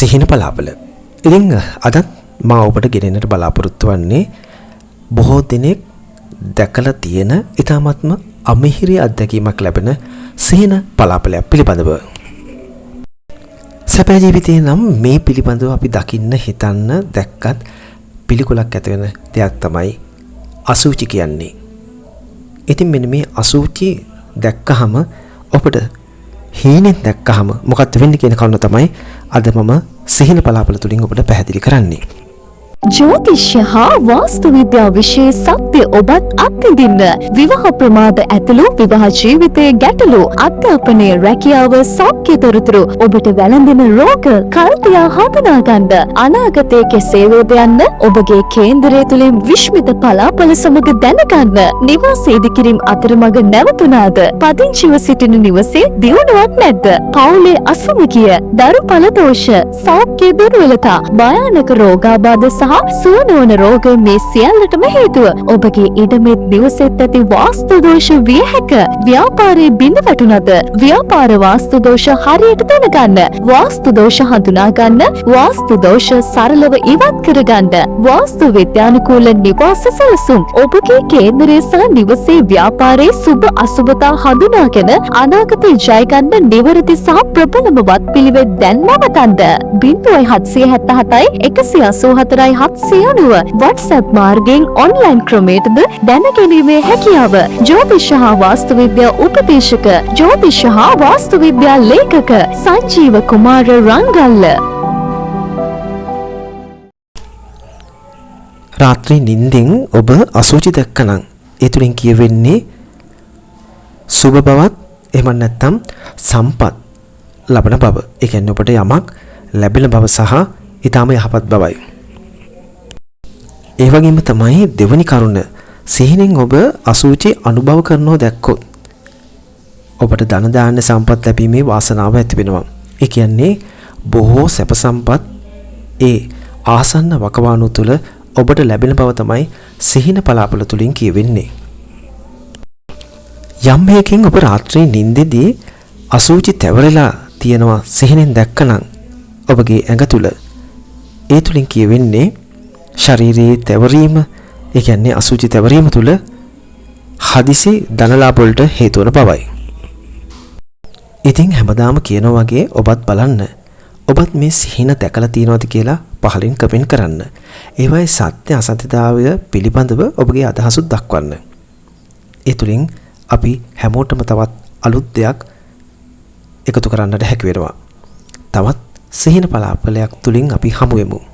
සිහින පලාපල. ඉතින් අදත් මා ඔබට ගෙනෙන්නට බලාපොරොත්තු වෙන්නේ බොහෝ දිනෙක දැකලා තියෙන ඊ타ත්ම අමිහිරි අත්දැකීමක් ලැබෙන සිහින පලාපලයක් පිළිබඳව. සැප ජීවිතේ නම් මේ පිළිබඳව අපි දකින්න හිතන්න දැක්කත් පිළිකුලක් ඇති වෙන දෙයක් තමයි අසුචි කියන්නේ. ඉතින් මෙන්න මේ අසුචි දැක්කහම ඔබට හීනෙන් දැක්කහම මොකක්ද වෙන්නේ කියන කරුණ තමයි අද මම සිහින පලාපල තුලින් ඔබට පැහැදිලි කරන්නේ. ज्योतिष्य හා වාස්තු විද්‍යාව විශේෂ සත්‍ය ඔබත් අත්විඳින්න විවාහ ප්‍රමාද ඇතුළු විවාහ ජීවිතයේ ගැටලු අධ්‍යාපනයේ රැකියාව සෞඛ්‍ය තොරතුරු ඔබට වැළඳෙන රෝග කල්පියා හඳුනා ගන්න අනාගතයේ කෙසේ වේද යන්න ඔබගේ කේන්දරය තුලින් විශ්මිත පලාපල සමග දැනගන්න නිවාස ඉදිකිරීම අතරමඟ නැවතුණාද පදිංචිව සිටින නිවසේ දියුණුවක් නැද්ද පවුලේ අසමගිය දරු පල දෝෂ සෞඛ්‍ය දුර්වලතා භයානක රෝගාබාධ සහ සුවනවන රෝග මේ සියල්ලටම හේතුව ඔබගේ ඉඩමේ නිවසෙත් ඇති වාස්තු දෝෂ විය හැක. ව්‍යාපාරයේ බිඳ වැටුණද ව්‍යාපාර වාස්තු දෝෂ හරියට දැනගන්න වාස්තු දෝෂ හඳුනා ගන්න වාස්තු දෝෂ සරලව ඉවත් කරගන්න වාස්තු විද්‍යානුකූල නිවාස සැලසුම් ඔබගේ කේන්දරයේ සහ නිවසේ ව්‍යාපාරයේ සුබ අසුබතා හඳුනාගෙන අනාගතේ ජය ගන්න නිවැරදි සහ ප්‍රබලම වත් පිළිවෙත් දැන් නවතන්න 0777යි 184යි 790 WhatsApp මාර්ගයෙන් ඔන්ලයින් ක්‍රමයටද දැනගැනීමේ හැකියාව ජ්‍යොතිෂ හා වාස්තු විද්‍යා උපදේශක ජ්‍යොතිෂ හා වාස්තු විද්‍යා ලේඛක සංජීව කුමාර රංගල්ල. රාත්‍රී නිින්දෙන් ඔබ අසුචි දැක්කනම් ඒ තුලින් කියවෙන්නේ සුබ බවත් එහෙම නැත්නම් සම්පත් ලබන බව. ඒ කියන්නේ ඔබට යමක් ලැබෙන බව සහ ඊටම යහපත් බවයි. ඒ වගේම තමයි දෙවනි කරුණ සිහිනෙන් ඔබ අසුචි අනුභව කරනෝ දැක්කොත් ඔබට ධන දාන්න සම්පත් ලැබීමේ වාසනාව ඇති වෙනවා. ඒ කියන්නේ බොහෝ සැප සම්පත් ඒ ආසන්න වකවානු තුල ඔබට ලැබෙන බව තමයි සිහින පලාපල තුලින් කියවෙන්නේ. යම් හේකින් ඔබ රාත්‍රී නිින්දෙදී අසුචි තැවරලා තියෙනවා සිහිනෙන් දැක්කනම් ඔබගේ ඇඟ තුල ඒ තුලින් කියවෙන්නේ ශරීරයේ තැවරීම ඒ කියන්නේ අසුචි තැවරීම තුල හදිසි ධනලාභ වලට හේතු වන බවයි. ඉතින් හැමදාම කියනවා වගේ ඔබත් බලන්න. ඔබත් මේ සිහින දැකලා තියෙනවද කියලා පහලින් කමෙන්ට් කරන්න. ඒවයි සත්‍ය අසත්‍යතාවය පිළිබඳව ඔබගේ අදහසුත් දක්වන්න. ඒ තුලින් අපි හැමෝටම තවත් අලුත් දෙයක් එකතු කරන්නට හැකි වෙනවා. තවත් සිහින පලාපලයක් තුලින් අපි හමු වෙමු.